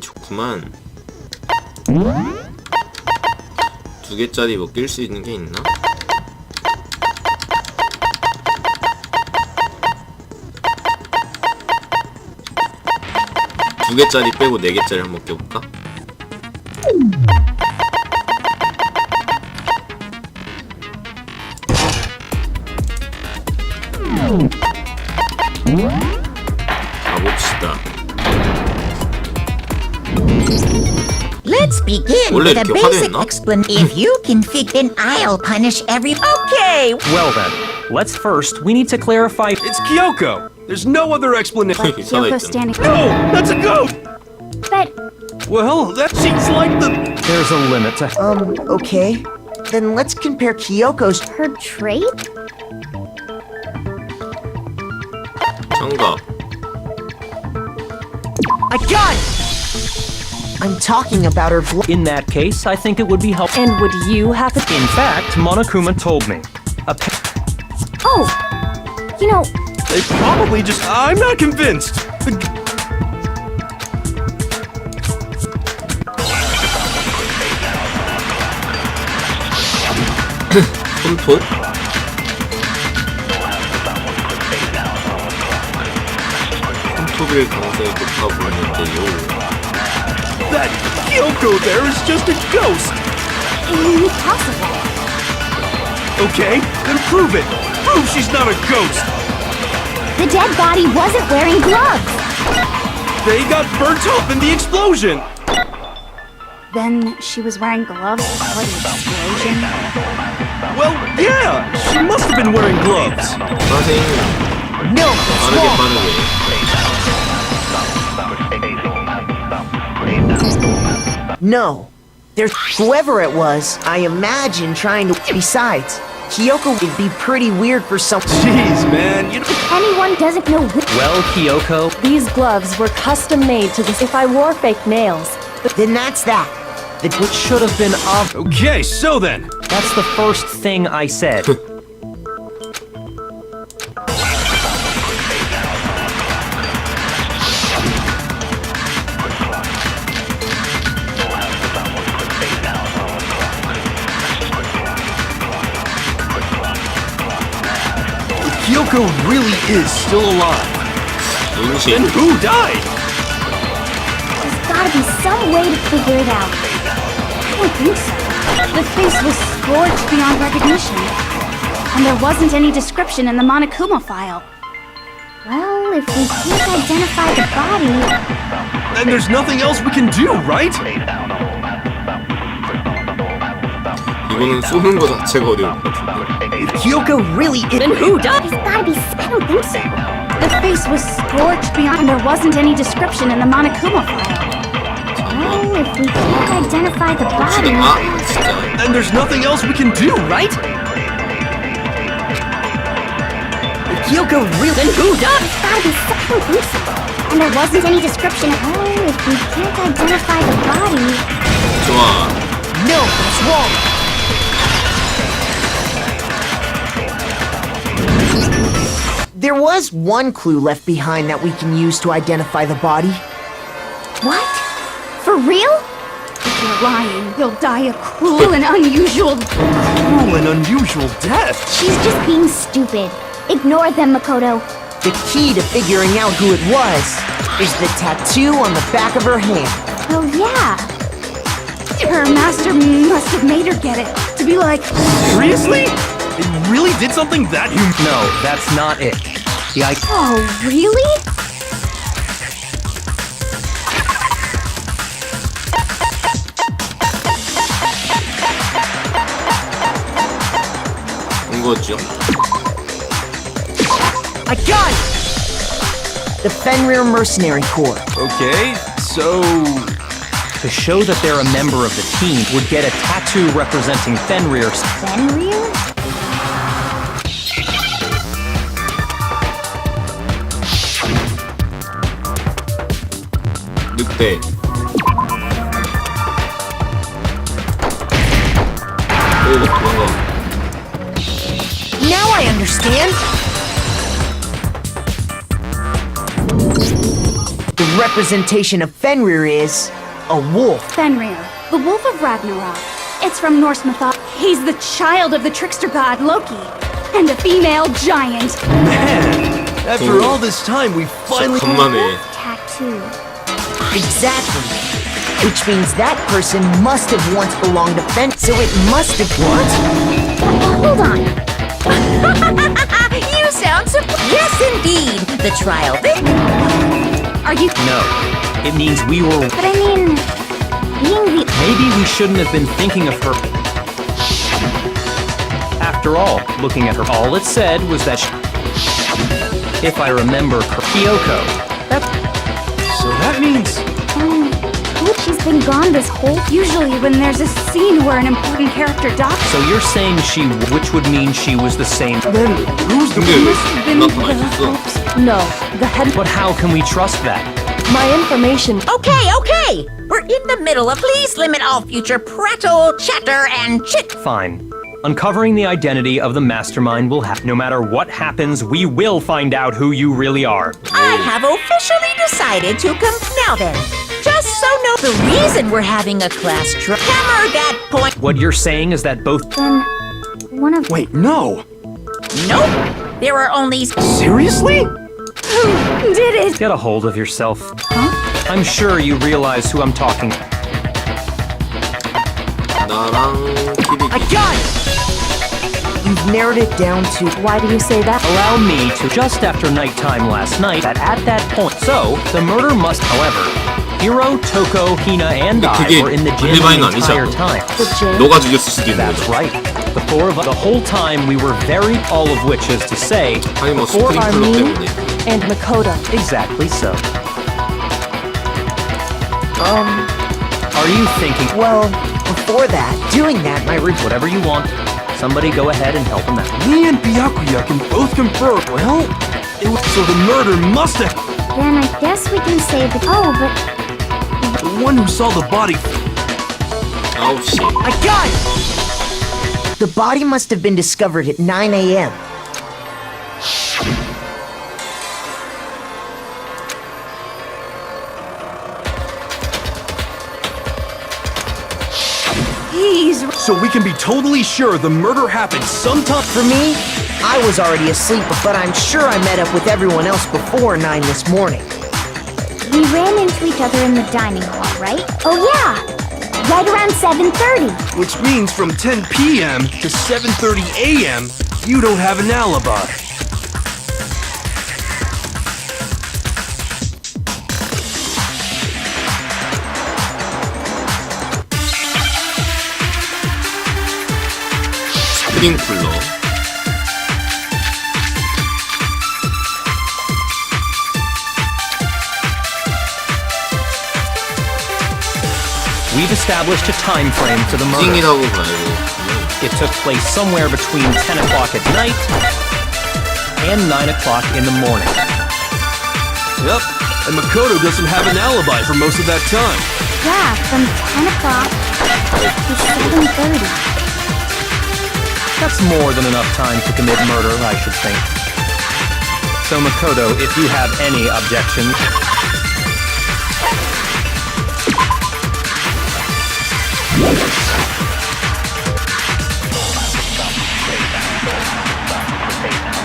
좋구만. 2개짜리 뭐 낄 수 있는 게 있나? 두 개짜리 빼고 4개짜리 한번 껴볼까? 가봅시다. Let's begin with a basic explanation. If you can fit, then I'll punish every. Okay. Well then, let's first we need to clarify. It's Kyoko. There's no other explanation. Kyoko standing. No, that's a goat. But Well, that seems like the. There's a limit to. Okay. Then let's compare Kyoko's. her trait? 정답. My God! I'm talking about her. In that case, I think it would be helpful. And would you have to? In fact, Monokuma told me. Oh, you know, They probably just. I'm not convinced. 손톱? 손톱일 가능성이 높아 보이는데요. That Kyoko there is just a ghost. impossible. Okay, then prove it. Prove she's not a ghost. The dead body wasn't wearing gloves. They got burnt up in the explosion. Then she was wearing gloves before the explosion. Well, yeah, she must have been wearing gloves. 선생님, No, that's 빠르게 wrong. 빠르게. No. There's whoever it was, I imagine trying to. Besides, Kyoko would be pretty weird for some. Jeez, man, you know. If anyone doesn't know Well, Kyoko, These gloves were custom made to this. If I wore fake nails, Then that's that. which should have been obvious. Okay, so then. That's the first thing I said. Kyoko really is still alive. 눈시. Then who died? there's gotta be some way to figure it out. I don't think so. The face was scorched beyond recognition. And there wasn't any description in the Monokuma file. Well, if we can't identify the body, Then there's nothing else we can do, right? 이거는 쏘는 거 자체가 어려울 것 같은데. Kyoko really is. then who died? There's gotta be. I don't think so. The face was scorched beyond. And there wasn't any description in the Monokuma file. Well, if we can't identify the body, 아, 진짜. Then there's nothing else we can do, right? Kyoko really. then who died? There's gotta be. I don't think so. And there wasn't any description. Well, if we can't identify the body, 좋아. No, that's wrong. There was one clue left behind that we can use to identify the body. what? For real? If you're lying, you'll die a cruel and unusual. Cruel and unusual death. She's just being stupid. Ignore them, Makoto. The key to figuring out who it was is the tattoo on the back of her hand. Oh yeah. Her master must have made her get it. To be like, Seriously? It really did something that human. No, that's not it. The I. oh really? 이거죠. I got it! The Fenrir Mercenary Corps. Okay, so. To show that they're a member of the team would get a tattoo representing Fenrir's. Fenrir? 늑대. 오, 도망가. Now I understand. The representation of Fenrir is a wolf. Fenrir, the wolf of Ragnarok. It's from Norse mythology. He's the child of the trickster god Loki, and a female giant. Man, after all this time, we finally... 간만에 Tattoo. Exactly. Which means that person must have once belonged to Fen, so it must have... What? Hold on. You sound surprised. Yes, indeed. The trial. Are you... No. It means we were... But I mean... Being the... Maybe we shouldn't have been thinking of her. After all, looking at her, all it said was that if I remember Kyoko. So that means... She's been gone this whole... Usually when there's a scene where an important character dies... So you're saying she, which would mean she was the same. Then who's the... 근데 왜 been 나타나 the 있었어? hopes. No, the head. But how can we trust that? My information. Okay. We're in the middle of please limit all future prattle, chatter, and chit. Fine. Uncovering the identity of the mastermind will happen. No matter what happens, we will find out who you really are. I have officially decided to now then. Just so know the reason we're having a class trip. Hammer that point. What you're saying is that both... Then... One of... Wait, no! Nope. There are only... Seriously? Who did it? Get a hold of yourself. Huh? I'm sure you realize who I'm talking. 나랑 키리. I got it! You've narrowed it down to... Why do you say that? Allow me to, just after nighttime last night, that at that point. So, the murder must, however, Hiro, Toko, Hina, and I 그게 were in the gym 일반인 the 아니지 entire 않아? time. The gym? 너가 죽였을 수도 있는 That's 거죠. right. The four of us, the whole time we were very, all of which is to say, 아니 뭐 before our 스프링클럽 meeting. 때문에. And Makoto. Exactly so. Are you thinking, Well, before that, doing that, my... whatever you want, somebody go ahead and help him out. Me and Byakuya can both confirm. Well, it was... So the murder must have... Then I guess we can say that... Oh, but... The one who saw the body... 9시. I got it! The body must have been discovered at 9 a.m. He's... So we can be totally sure the murder happened sometime... For me, I was already asleep, but I'm sure I met up with everyone else before 9 this morning. We ran into each other in the dining hall, right? Oh, yeah! Right around 7:30. Which means from 10 p.m. to 7:30 a.m., you don't have an alibi. 스프링클러. We've established a time frame for the murder. 찡이라고 봐요. It took place somewhere between 10 o'clock at night and 9 o'clock in the morning. Yep, and Makoto doesn't have an alibi for most of that time. Yeah, from 10 o'clock to 7:30. That's more than enough time to commit murder, I should think. So Makoto, if you have any objections...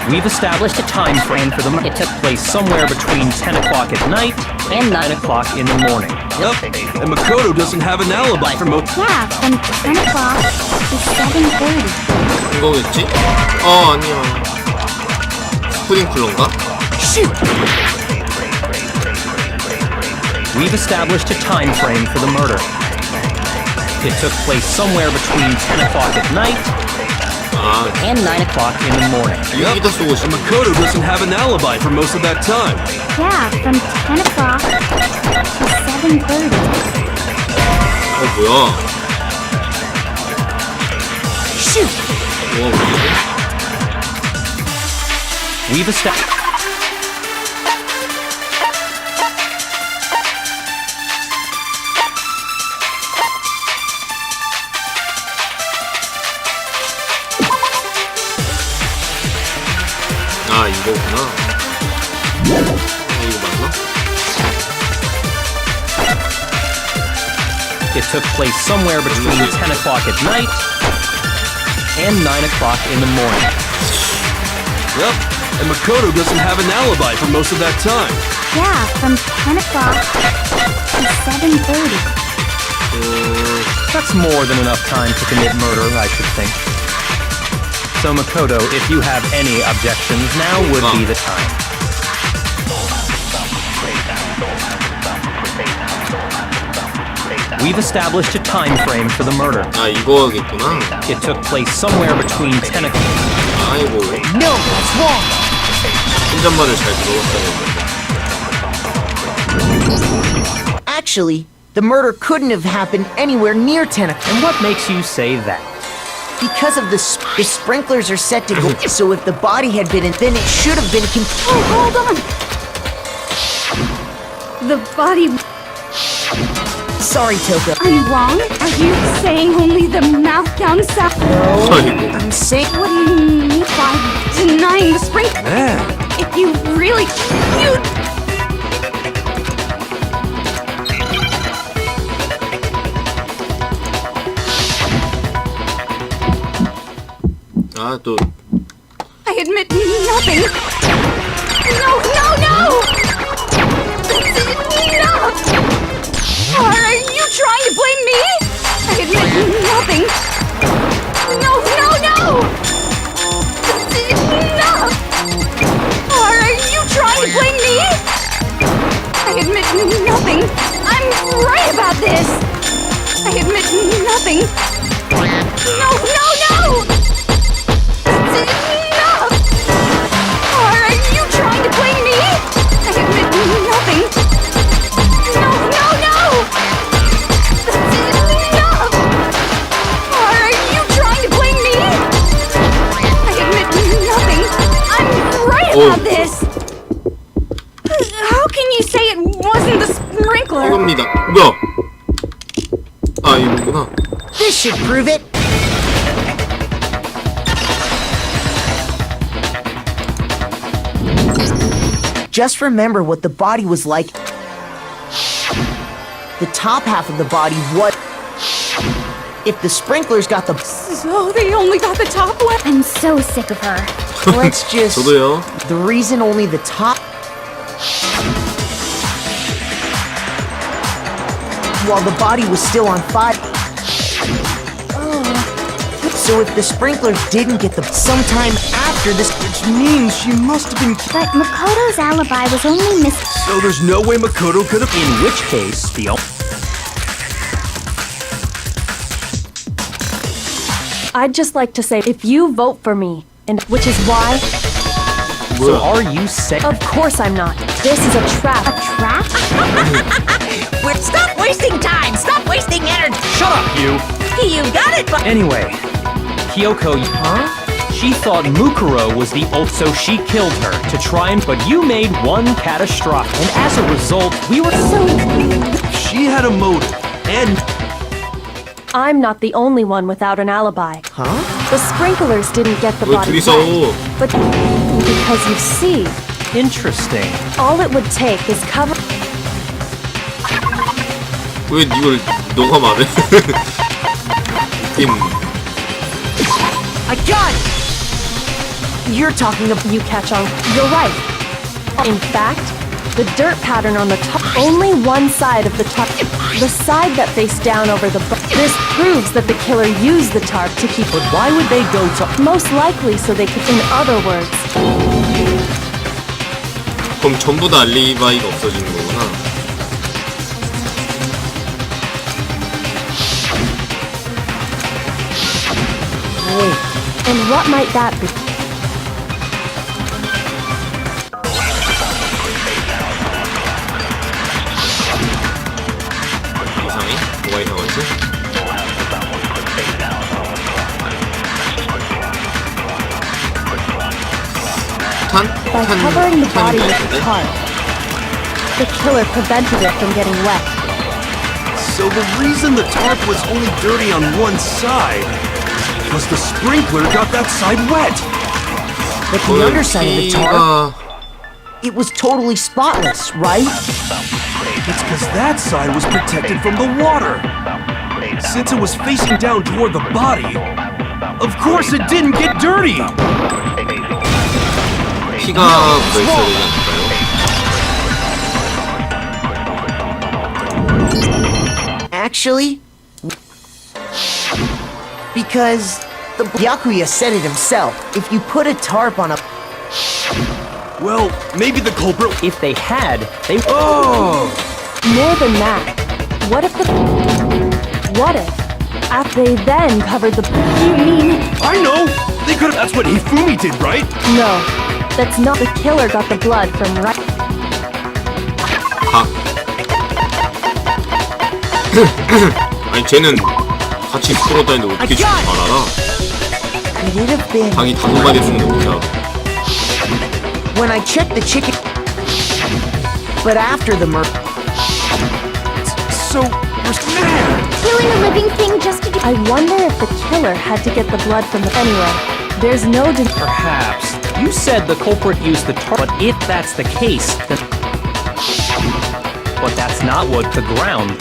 We've established a time frame for the murder. It took place somewhere between 10 o'clock at night and 9 o'clock in the morning. Yep, and Makoto doesn't have an alibi for most... Yeah, from 10 o'clock to 7:30. 이거겠지? 아니야. 스프링클러인가? We've established a time frame for the murder. It took place somewhere between 10 o'clock at night 아, and 9 o'clock in the morning. 여기다 쓰고 And 싶어. Makoto doesn't have an alibi for most of that time. Yeah, from 10 o'clock to 7:30. 뭐야? 뭐야, 뭐야? We've established... 아, 이거구나. 이거 맞나? It took place somewhere between 10 o'clock at night and 9 o'clock in the morning. Yep, and Makoto doesn't have an alibi for most of that time. Yeah, from 10 o'clock to 7:30. That's more than enough time to commit murder, I should think. So Makoto, if you have any objections, now would be the time. We've established a time frame for the murder. 아 이거겠구나. It took place somewhere between 10 o'clock. 아이고. No, that's wrong. 혼잣말을 잘 들어봤어야 했는데. Actually, the murder couldn't have happened anywhere near 10 o'clock. And what makes you say that? Because of the sprinklers are set to go. So if the body had been in, then it should have been. Oh, hold on. The body. Sorry, Toko. I'm wrong? Are you saying only the mouth counts out? 아이고. I'm saying. What do you mean by denying the sprinkler? Man, If you really. You. 아 또. I admit nothing. No, no, no! Enough! Are you trying to blame me? I admit nothing. No, no, no! Enough! Are you trying to blame me? I admit nothing. I'm right about this. I admit nothing. No, no, no! Enough! Are you trying to blame me? I admit nothing. No, no, no! Enough! Are you trying to blame me? I admit nothing. I'm right about this. How can you say it wasn't the sprinkler? 이겁니다. 뭐야? 아 이거구나. This should prove it. Just remember what the body was like. The top half of the body, what? If the sprinklers got the. So they only got the top one? I'm so sick of her. Let's just. 저도요. The reason only the top. While the body was still on fire. So if the sprinklers didn't get the. Sometime after this. which means she must have been. But Makoto's alibi was only So there's no way Makoto could have. In which case, the I'd just like to say, if you vote for me, and which is why, So are you saying? of course I'm not. This is a trap. a trap? Stop wasting time! Stop wasting energy! Shut up, you! You got it, but Anyway, Kyoko, she thought Mukuro was the ult, so she killed her to try and. But you made one catastrophic, and as a result, we were so. She had a motive, and I'm not the only one without an alibi. The sprinklers didn't get the 왜 body 둘이서? wet, but because you see, Interesting. all it would take is cover. 왜 이걸 너가 말해? I got it! You're talking about. You catch on. You're right. In fact, the dirt pattern on the top, only one side of the tarp, the side that faced down over the. This proves that the killer used the tarp to keep. But why would they go to? Most likely, so they could. In other words, 그럼 전부 다 알리바이가 없어지는 거구나. and what might that be? 이상해? 뭐가 이상하지? 탄? By covering the body with the 탄인데? tarp, the killer prevented it from getting wet. so the reason the tarp was only dirty on one side was the sprinkler got that side wet. But the underside of the tarp, 피가 it was totally spotless, right? It's because that side was protected from the water. Since it was facing down toward the body, of course it didn't get dirty! 피가 묻어있어야 되지 않을까요? Actually, because the Byakuya said it himself. If you put a tarp on a... Well, maybe the culprit... If they had, they... Oh! More than that, what if after they then covered the... You mean I know! They could've... That's what Hifumi did, right? No, that's not. The killer got the blood from right... 아니 쟤는 같이 풀어다니는데 어떻게 잘 알아? Could it have been... 닭이 5마리 죽는 거 보자. When I checked the chicken... But after the murder... So, man! killing a living thing just to get... I wonder if the killer had to get the blood from the... Anyway, there's no... Perhaps. You said the culprit used the tar, but if that's the case, then... But that's not what the ground...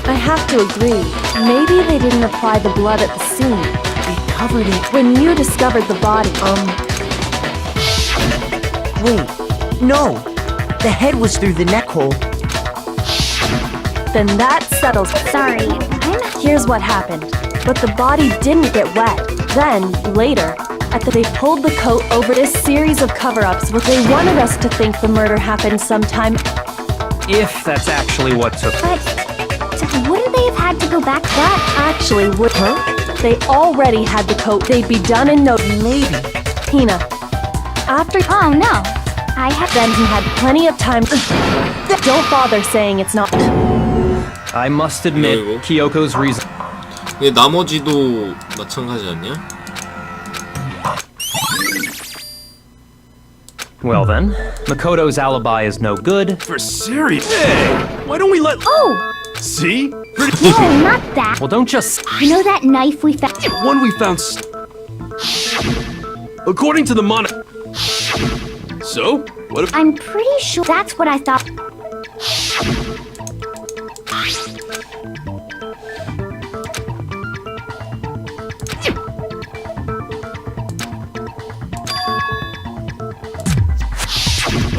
I have to agree. Maybe they didn't apply the blood at the scene. They covered it... When you discovered the body, Wait. No. The head was through the neck hole. then that settles... Sorry, Here's what happened. But the body didn't get wet. Then, later, they pulled the coat over this series of cover-ups, but they wanted us to think the murder happened sometime... If that's actually what took... but wouldn't they have had to go back? That actually would... Huh? They already had the coat. They'd be done in no... Maybe. Hina. After... Oh no, I had... Then he had plenty of time... Don't bother saying it's not... I must admit, 아이고. Kyoko's reason... 근데 나머지도 마찬가지 아니야? Well then, Makoto's alibi is no good. For serious? Hey! Why don't we let... Oh! See? No, not that. Well, don't just... You know that knife we found? One we found... According to the So? What if... I'm pretty sure that's what I thought.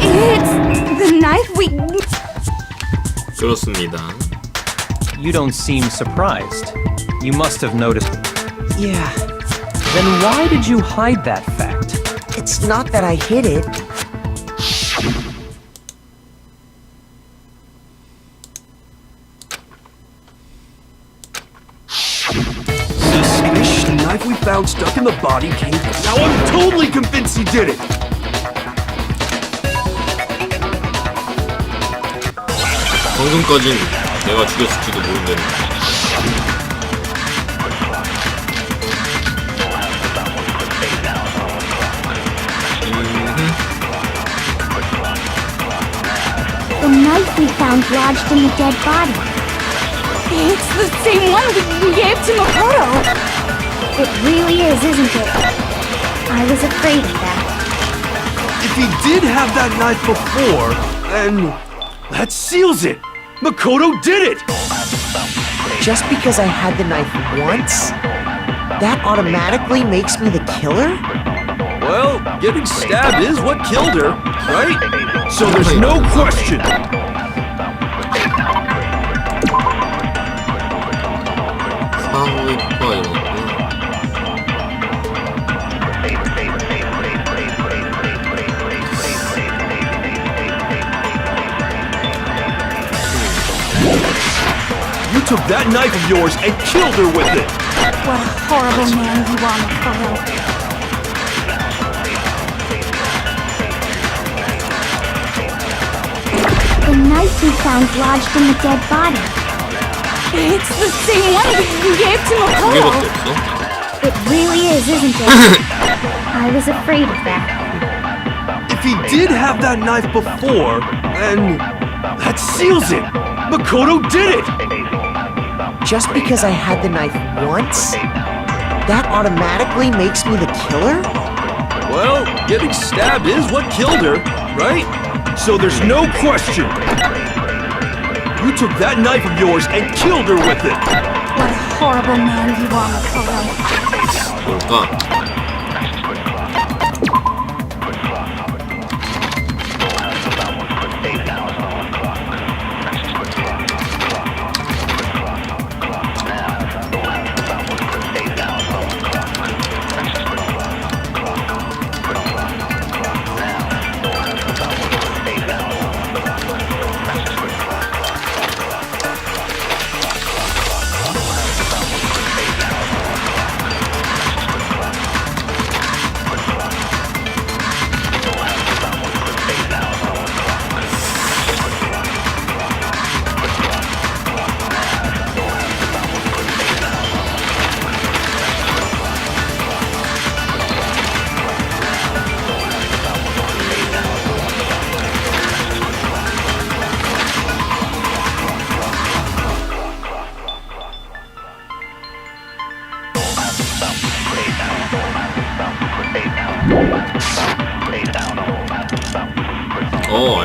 It's the knife we... 그렇습니다. You don't seem surprised. You must have noticed. Yeah. Then why did you hide that fact? It's not that I hid it. Suspicious. The knife we found stuck in the body came... Now I'm totally convinced he did it! 방금까진 내가 죽였을지도 모른다는. The knife we found lodged in the dead body. It's the same one we gave to Makoto. It really is, isn't it? I was afraid of that. If he did have that knife before, then... That seals it! Makoto did it! Just because I had the knife once, that automatically makes me the killer? Well, getting stabbed is what killed her, right? So there's no question. 사후의 효과가 이러고. You took that knife of yours and killed her with it! What a horrible man you are, Makoto. The knife we found lodged in the dead body. It's the same one you gave to 두 Makoto. 개밖에 없어? It really is, isn't it? I was afraid of that. If he did have that knife before, then... That seals it! Makoto did it! Just because I had the knife once, that automatically makes me the killer? Well, getting stabbed is what killed her, right? So there's no question. You took that knife of yours and killed her with it! What a horrible man you are, Makuro. 뭘까?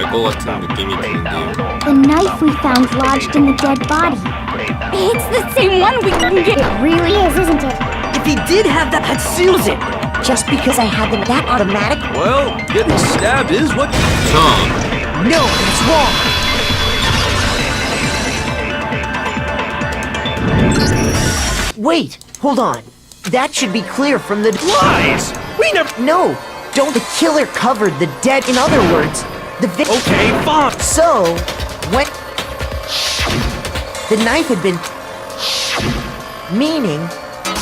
알 것 같은 느낌이 드는데요. The knife we found lodged in the dead body. It's the same one we can get. It really is, isn't it? If he did have that seals it. Just because I had them that automatic? Well, getting stabbed is what... 자, No, it's wrong. Wait, hold on. That should be clear from the Lies! We never... No, don't. The killer covered the dead. In other words, the victim. Okay, fine. So, when the knife had been, meaning,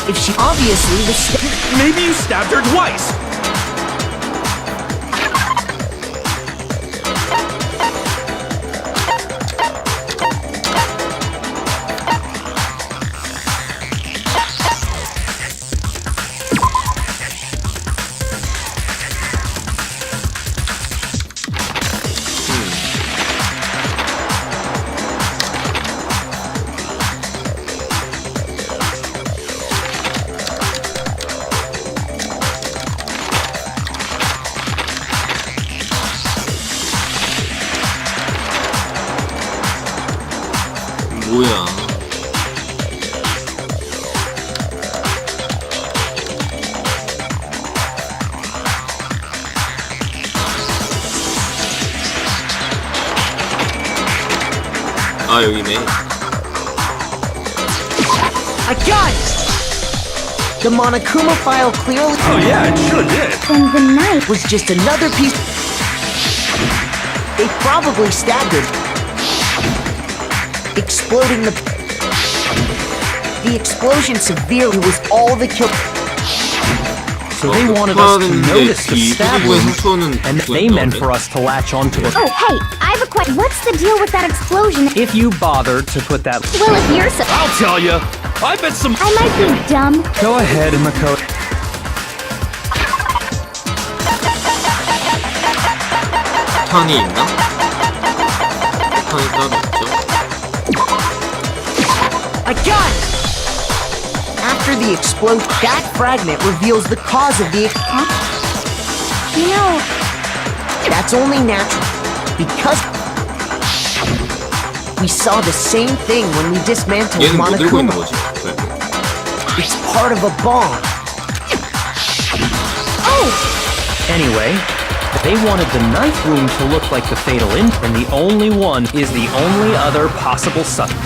if she obviously was. Maybe you stabbed her twice. 뭐야? 아, 여기네. I got it! The Monokuma file clearly. Oh yeah, it sure did. Then the knife. Was just another piece. They probably stabbed her. Exploding the explosion severely was all the kill. So they wanted us to notice the 이 stab 후보의 wound, 상처는 and they meant for us to latch onto it. Oh, hey, I have a question. What's the deal with that explosion? If you bothered to put that... Well, if you're so. I'll tell you. I bet some... I might be dumb. Go ahead, Makoto. 탄이 있나? 탄이 따로 있죠? I got it! After the explosion, that fragment reveals the cause of the. You know, That's only natural. Because we saw the same thing when we dismantled 얘는 뭐 들고 있는 Monokuma. 거지? 네. It's part of a bomb. Anyway, they wanted the knife wound to look like the fatal injury, and the only one is the only other possible suspect.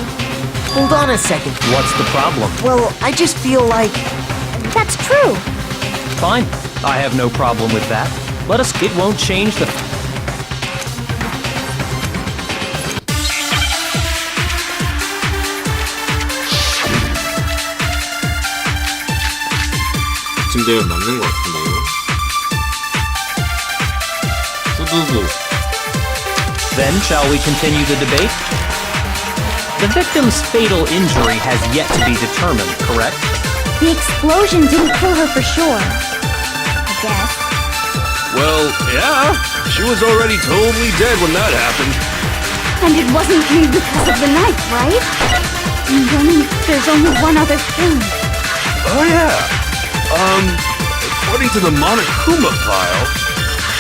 Hold on a second. What's the problem? Well, I just feel like. that's true. Fine, I have no problem with that. Let us... It won't change the... 지금 되면 맞는 것 같은데요. 후두부. Then, shall we continue the debate? The victim's fatal injury has yet to be determined, correct? The explosion didn't kill her for sure. I guess. Well, yeah. She was already totally dead when that happened. And it wasn't because of the knife, right? And then there's only one other thing. Oh yeah. According to the Monokuma file,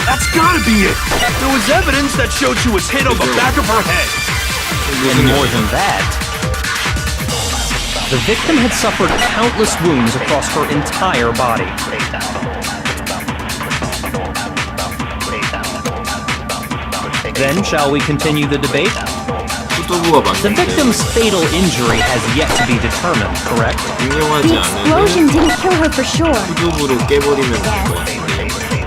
that's gotta be it. There was evidence that showed she was hit on the back of her head. And more than that, the victim had suffered countless wounds across her entire body. Then, shall we continue the debate? 후두부가 The 맞는데 victim's fatal injury has yet to be determined, correct? 분명하지 The explosion 않으면 didn't kill her for sure. 후두부를 깨버리면 될 것 같은데.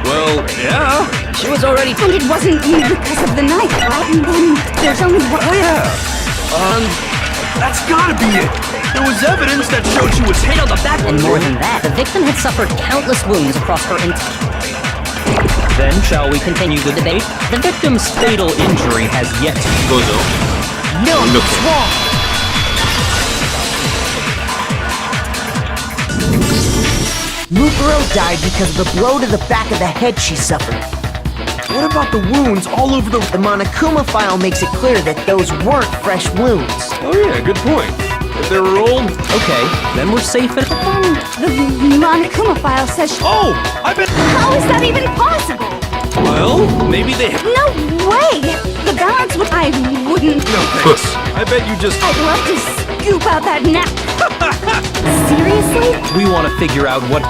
Well, yeah. She was already. And it wasn't because of the knife, right? And then there's only one. Oh, yeah. That's gotta be it. There was evidence that showed she was hit on the back. And more than that, the victim had suffered countless wounds across her entire... Then, shall we continue the debate? The victim's fatal injury has yet to be 이거죠. No, 완벽해. it's wrong. Mukuro died because of the blow to the back of the head she suffered. What about the wounds all over the... The Monokuma file makes it clear that those weren't fresh wounds. Oh, yeah, good point. If they were old... Okay, then we're safe and... The Monokuma file says. Oh, I bet... How is that even possible? Well, maybe they... No way! The balance would. I wouldn't. No, thanks. I bet you just... I'd love to scoop out that nap. Seriously? We want to figure out what...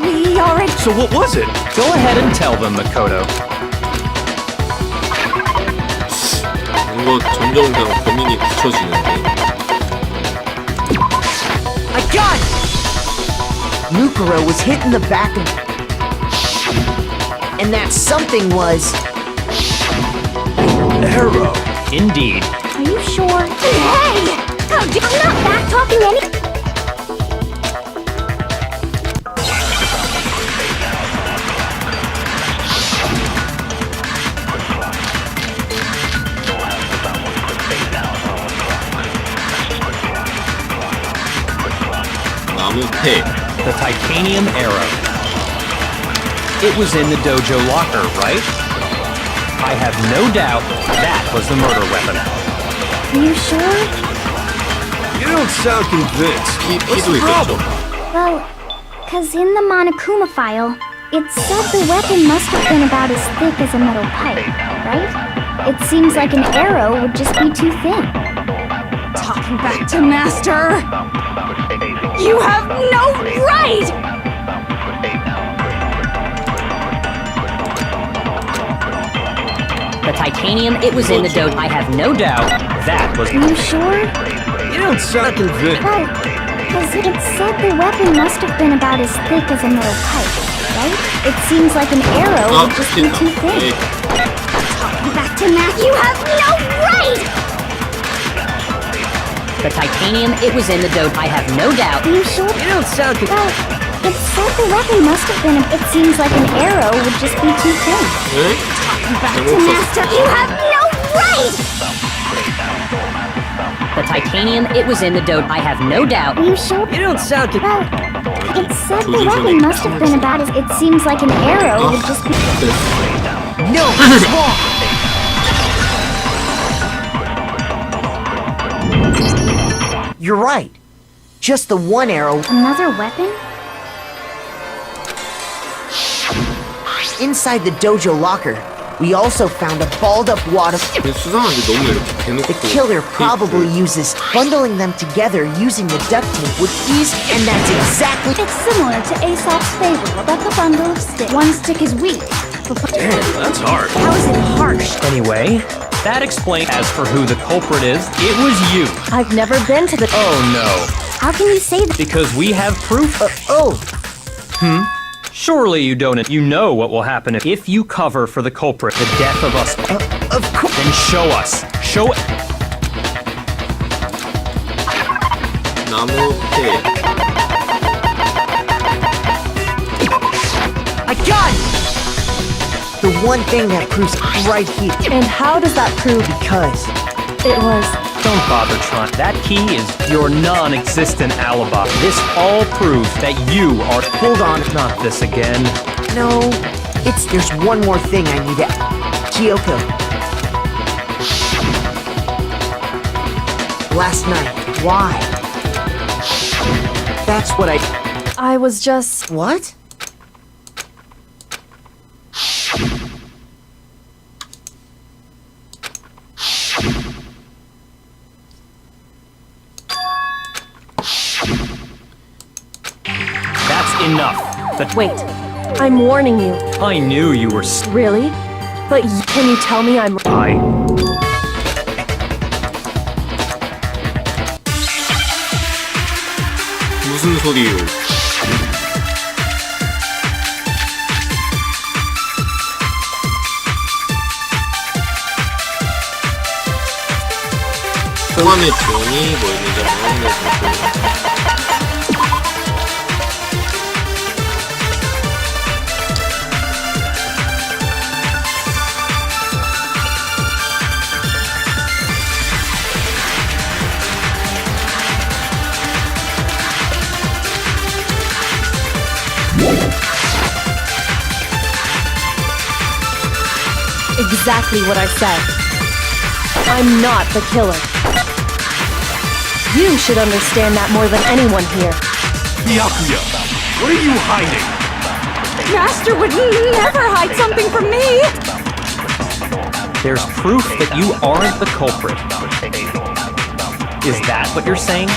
We already. So what was it? Go ahead and tell them, Makoto. 이거 점점 그냥 고민이 굳혀지는데. I got it! Mukuro was hit in the back of... And that something was... Arrow. Indeed. Are you sure? Hey! How did I'm not back talking any. 나무패. The titanium arrow. It was in the dojo locker, right? I have no doubt that was the murder weapon. Are you sure? You don't sound convinced. What's 피도 the problem? 있겠죠. Well, cause in the Monokuma file, it said the weapon must have been about as thick as a metal pipe, right? It seems like an arrow would just be too thin. Talking back to Master! You have no right! The titanium, it was in the dojo. I have no doubt that was... Are you sure? You don't sound convinced. Well, cause it said the weapon must have been about as thick as a metal pipe, right? It seems like an arrow 아, would just be 됐다. too thin. 네. Talking back to Matt, you have no right! The titanium, it was in the dojo. I have no doubt. Are you sure? You don't sound Well, it said the weapon must have been. It seems like an arrow would just be too thin. 네? Back to 잘못 Master, you have no right! The titanium, it was in the dojo. I have no doubt. Are you sure? You don't sound... Well, it said the weapon must have been about as. It seems like an arrow would just be. No, it's wrong! You're right. Just the one arrow. Another weapon? Inside the dojo locker, we also found a balled-up wad of... 근데 수상한데 너무 이렇게 대놓고 The killer probably 테이프를. uses bundling them together using the duct tape with ease, and that's exactly... It's similar to Aesop's fable about the bundle of sticks. One stick is weak. Damn, that's hard. How is it harsh? Anyway, that explains... As for who the culprit is, it was you. I've never been to the... Oh no. How can you say that? Because we have proof... Oh, Surely you don't... You know what will happen if you cover for the culprit, the death of us. of course... Then show us. Show it. 나무패. I got it! The one thing that proves right here. And how does that prove Because... it was... Don't bother trying. That key is your non-existent alibi. This all proves that you are... Hold on. Not this again. No, there's one more thing I need to... Kyoko. Last night. Why? That's what I was just... What? That's enough. Wait, I'm warning you. I knew you were Really? But can you tell me I'm... 무슨 소리요? 호감의 종이 뭐 있는지 한번 확인해보고. Exactly what I said. I'm not the killer. You should understand that more than anyone here. Byakuya, what are you hiding? Master would never hide something from me! There's proof that you aren't the culprit. Is that what you're saying?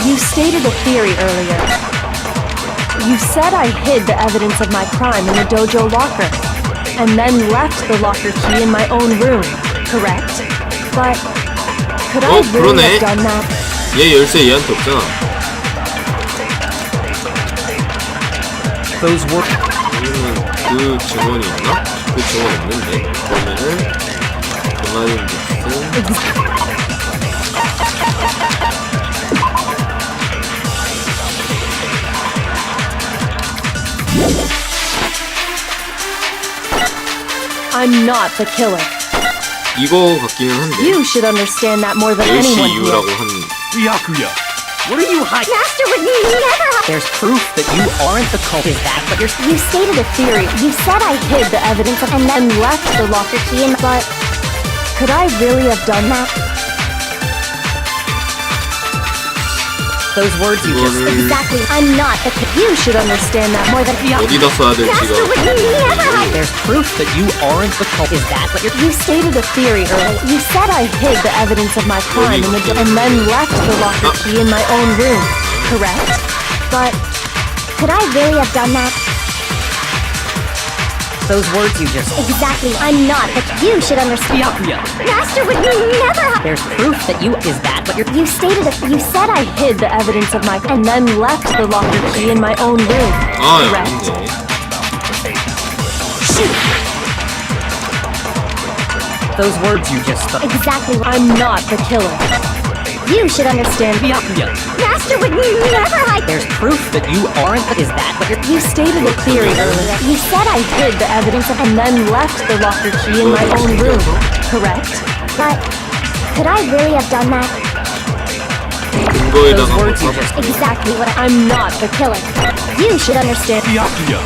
You stated a theory earlier. You said I hid the evidence of my crime in the dojo locker, and then left the locker key in my own room, correct? But could I really 그러네. have done that? 얘 열쇠 얘한테 없잖아. Those were... 그 증언이 있나? 그 증언 없는데. 그러면은 그말인 무슨 I'm not the killer. 이거 같기는 한데. You should understand that more than 10시 anyone 이후라고 here. 한. Byakuya, what are you hiding? Master would never hide. There's proof that you aren't the culprit. Is that what you're... You stated a theory. You said I hid the evidence and then left the locker key in, but could I really have done that? Those words you just... 이거를 Exactly. I'm not the killer. You should understand that more than... 어디다 써야 Master would 될지가. never hide. There's proof that you aren't the culprit. Is that what you're... You stated a theory earlier. You said I hid the evidence of my crime in the and then left the locker key in my own room, correct? But Could I really have done that? Those words you just... Exactly. I'm not the You should understand. Byakuya, Master would never hide. there's proof that you... Is that what you're... you stated you said I hid the evidence of my and then left the locker key in my own room, 아, 야, correct? 근데. Those words you just... Exactly. I'm not the killer. You should understand. Byakuya, Master would never hide. there's proof that you aren't... Is that what you're... You stated a theory earlier. You said I hid the evidence of and then left the locker key in my own room, correct? But could I really have done that? 근거에다가 Those 한번 words you 써봐. just... Exactly what I'm not the killer. You should understand. Byakuya,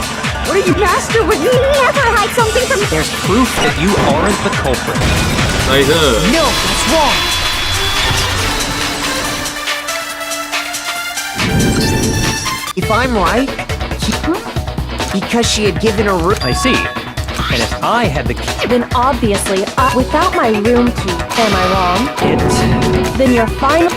What are you? Master would never hide something from me. There's proof that you aren't the culprit. 나이스. No, that's wrong. If I'm right, because she had given her room. I see. And if I had the key... Then obviously, without my room key, am I wrong? It... Then your final...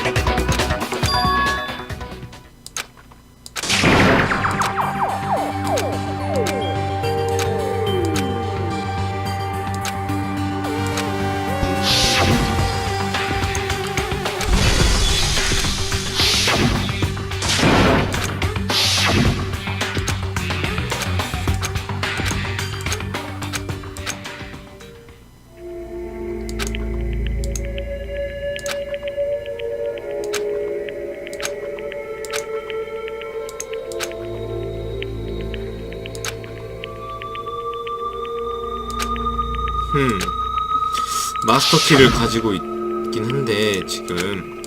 마스터 키를 가지고 있긴 한데 지금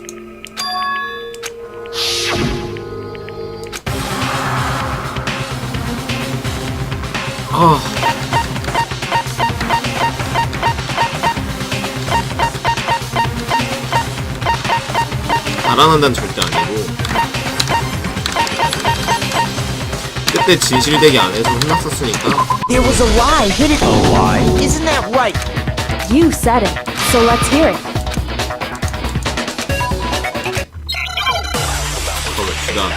달아난다는 절대 아니고 그때 진실되게 안 해서 혼났었으니까. There was a lie hidden. A lie? Isn't that right? You said it, so let's hear it. 봅시다.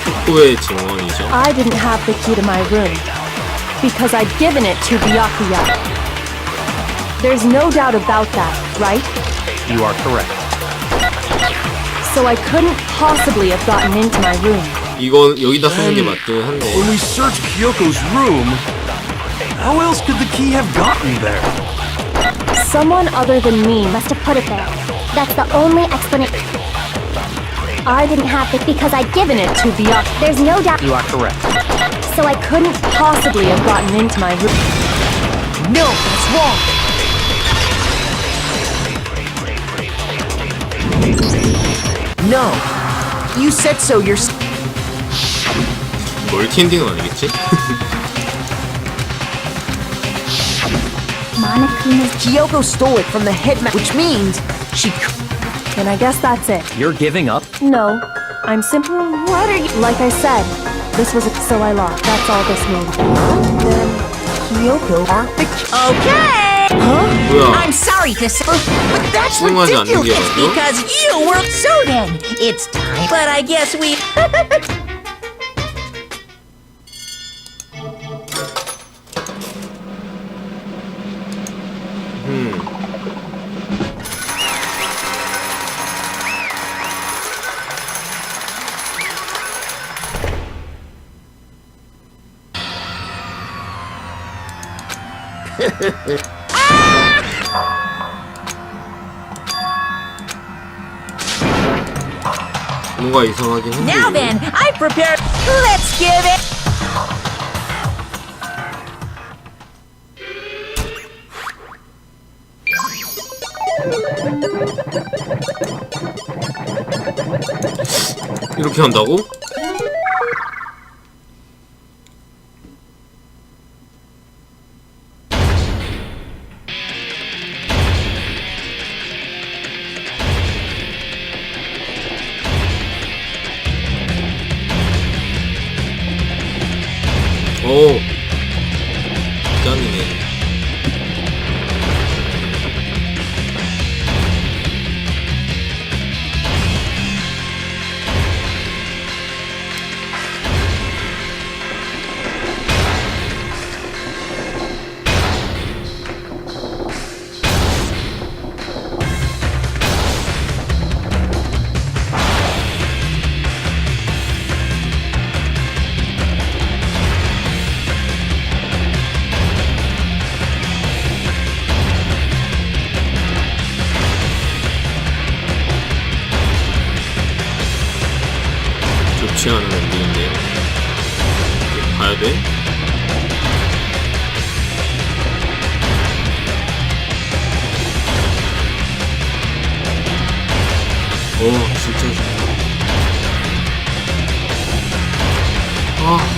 속속이의 증언이죠. I didn't have the key to my room because I'd given it to Byakuya. There's no doubt about that, right? You are correct. So I couldn't possibly have gotten into my room. 이건 여기다 쓰는 게 맞긴 한데. When we searched Kyoko's room, how else could the key have gotten there? Someone other than me Must have put it there. That's the only explanation. I didn't have it because I'd given it to Byakuya. There's no doubt. You are correct. So I couldn't possibly have gotten into my room. No, that's wrong. No. You said so yourself. 멀티 엔딩은 아니겠지? Kyoko stole it from the headmaster, which means she. And I guess that's it. You're giving up? No, I'm simply. What are you? Like I said, this was so I lost. That's all this means. Then Kyoko aren't the. Okay! 뭐야? I'm sorry to say, but that's 수긍하지 않는 게 ridiculous 맞죠? because you were. So then, it's time. But I guess we. 뭔가 이상하긴 한데. Now then, I prepared. Let's give it. 이렇게 한다고? 오, 짱이네. 좋지 않은 엔딩인데요. 봐야 돼? 오, 진짜 좋다. 아.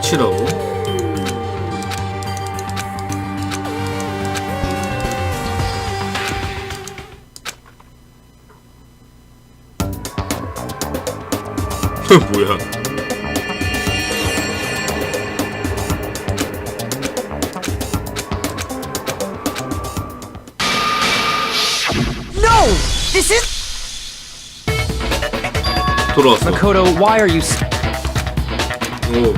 끝이라고? 뭐야? No! This is. 돌아왔어. Makoto, why are you... 오.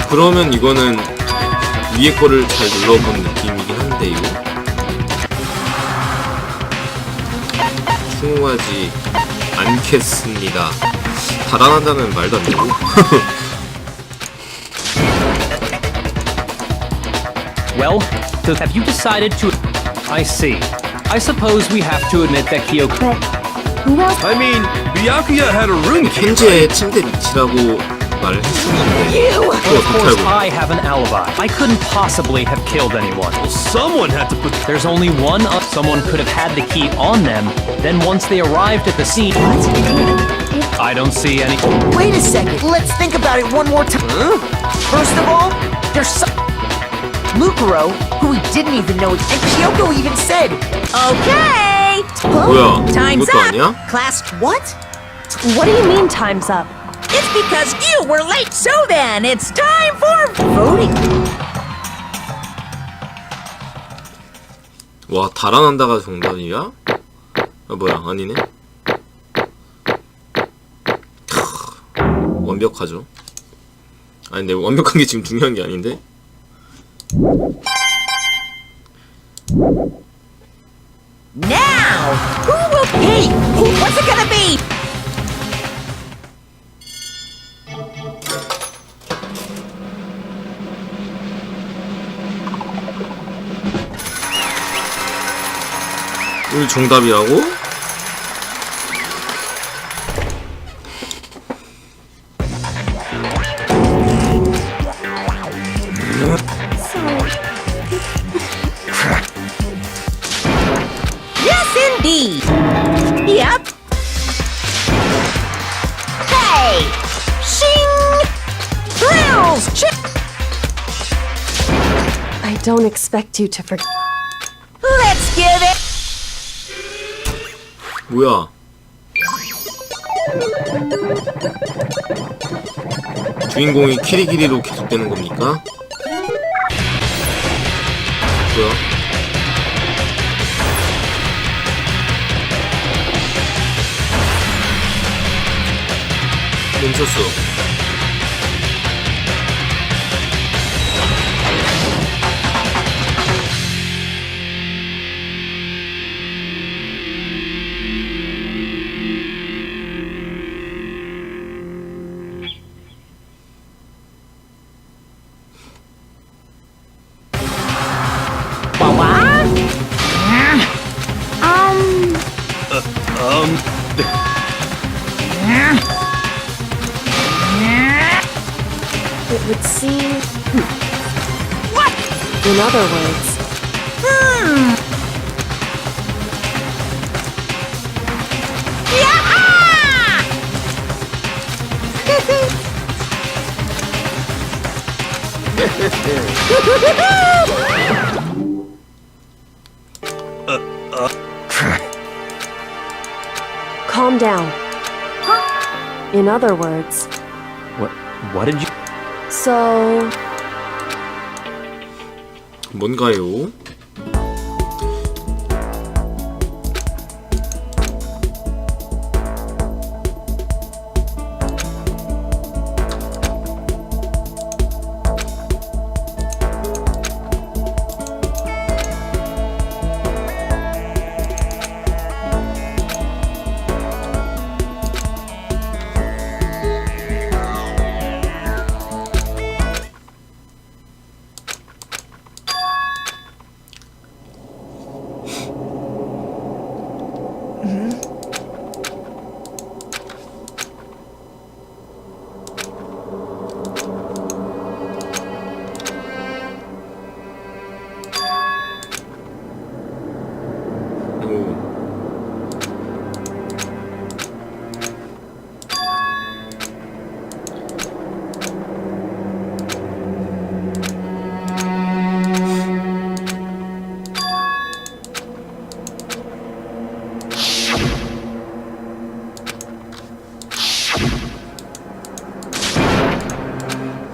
그러면 이거는 위에 거를 잘 눌러본 느낌이긴 한데 이거 수긍하지 않겠습니다. 달아난다는 말도 안 되고. Well, so have you decided to... I see. I suppose we have to admit that Kyoko... But who else? I mean, Byakuya had a room key, 현재의 침대 위치라고 말을 했었는데 Well, of course, 알고. I have an alibi. I couldn't possibly have killed anyone. Someone had to put. There's only one someone could have had the key on them. Then once they arrived at the scene... I don't see any... Wait a second. Let's think about it one more time. First of all, there's some Mukuro, who we didn't even know, and Kyoko even said, Okay. 뭐야? Time's 이것도 up. 아니야? class, what? What do you mean time's up? It's because you were late. So then, it's time for voting. 와, 달아난다가 정답이야? 아, 뭐야? 아니네. 완벽하죠. 아니, 근데 완벽한 게 지금 중요한 게 아닌데. Now, who will be? What's it gonna be? 이거 정답이라고? Yes, indeed. Yep. Hey, shing, thrills, I don't expect you to forget. Let's give it. 뭐야? 주인공이 키리키리로 계속되는 겁니까? 뭐야? 멈췄어. It would seem. What? In other words. Calm down. In other words. What did you? So. 뭔가요?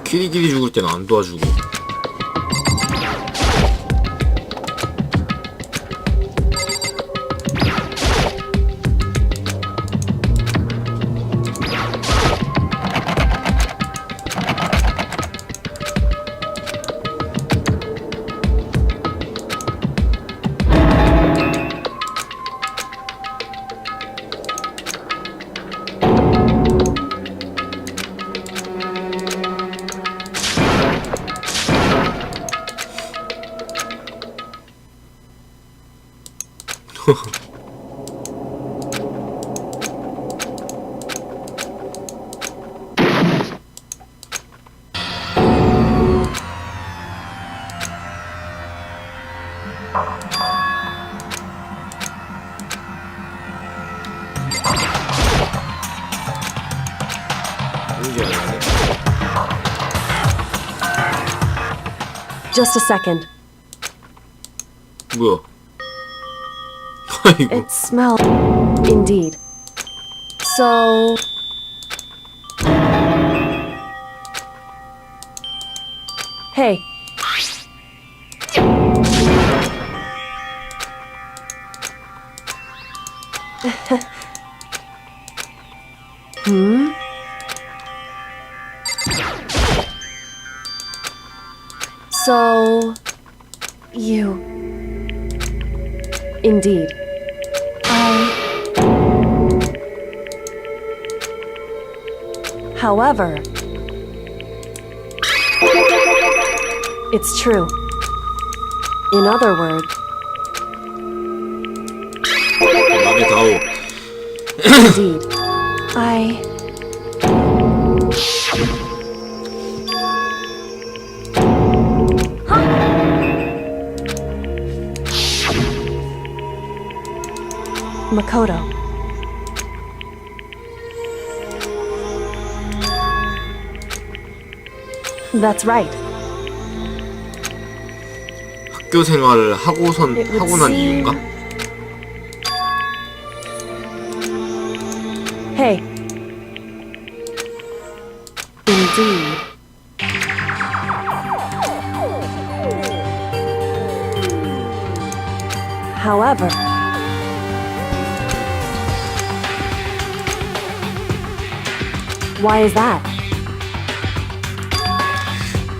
키리키리 죽을 때는 안 도와주고. 이게 아닌데. Just a second. 뭐야? 아이고. It smells. Indeed. So. Hey. So. You. Indeed. However, it's true. In other words, 말해 다오. indeed, I. Makoto. That's right. 학교 생활을 하고 난 이유인가? Hey. Indeed. However, why is that?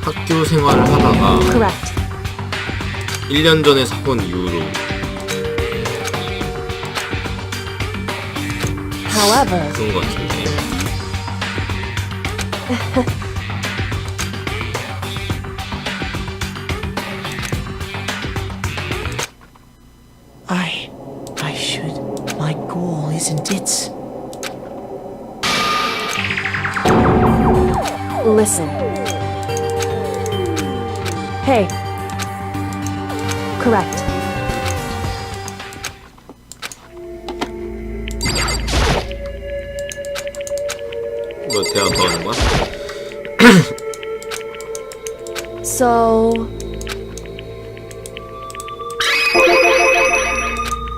학교 생활을 하다가 Correct. 1년 전에 사건 이후로 However, 그런 것 같은데. I should. My goal isn't it? listen. Hey. Correct. 뭐 대화 더 하는 거야? So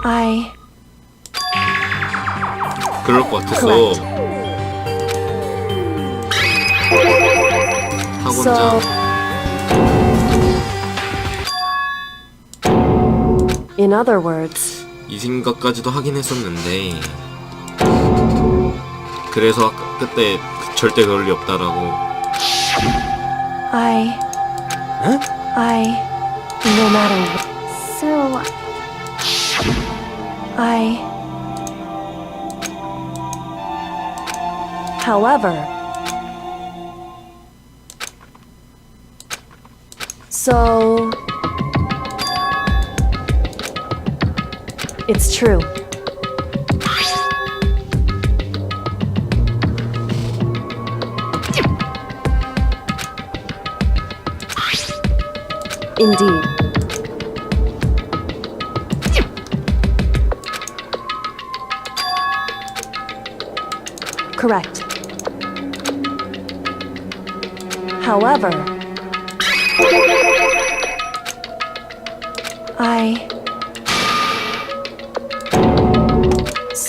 I 그럴 것 같았어. Correct. 학원장. in other words, 이 생각까지도 하긴 했었는데 그래서 아까 그때 절대 그럴 리 없다라고. I no matter what, So, however, so it's true. Indeed. Correct. However,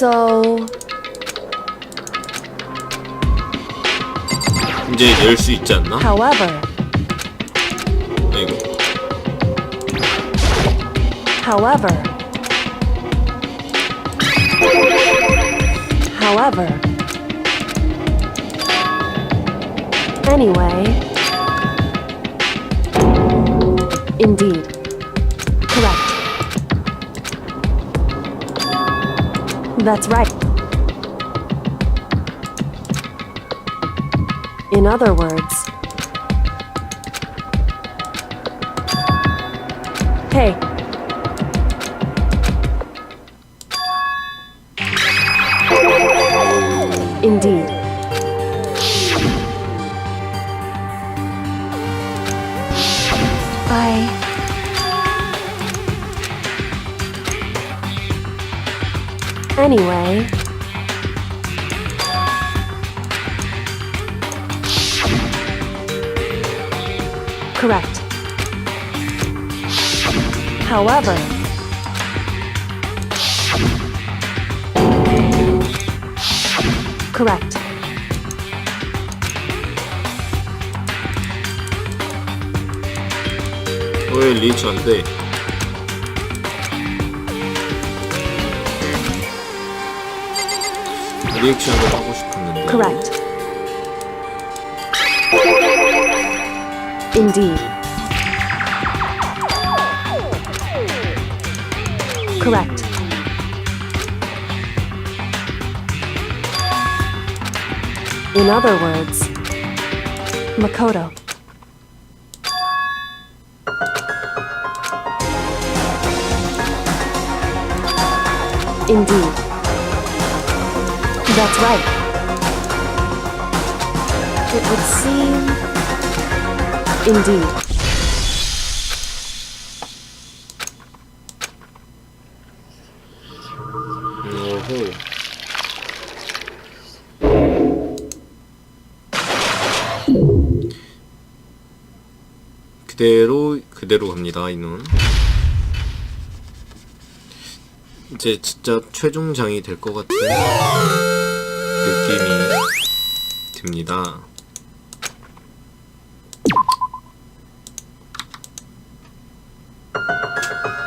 so 이제 열 수 있지 않나? however, 아이고. however, anyway, indeed, correct. That's right. In other words, hey. Indeed. Anyway. Correct. However, correct. 왜 리치 안 돼? 리액션을 하고 싶었는데. Correct. Indeed. Correct. In other words, Makoto. Indeed. That's right. It would seem... Indeed. 오호. 그대로 갑니다. 이는 이제 진짜 최종장이 될 것 같은 느낌이 듭니다.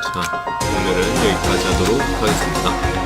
자, 오늘은 여기까지 하도록 하겠습니다.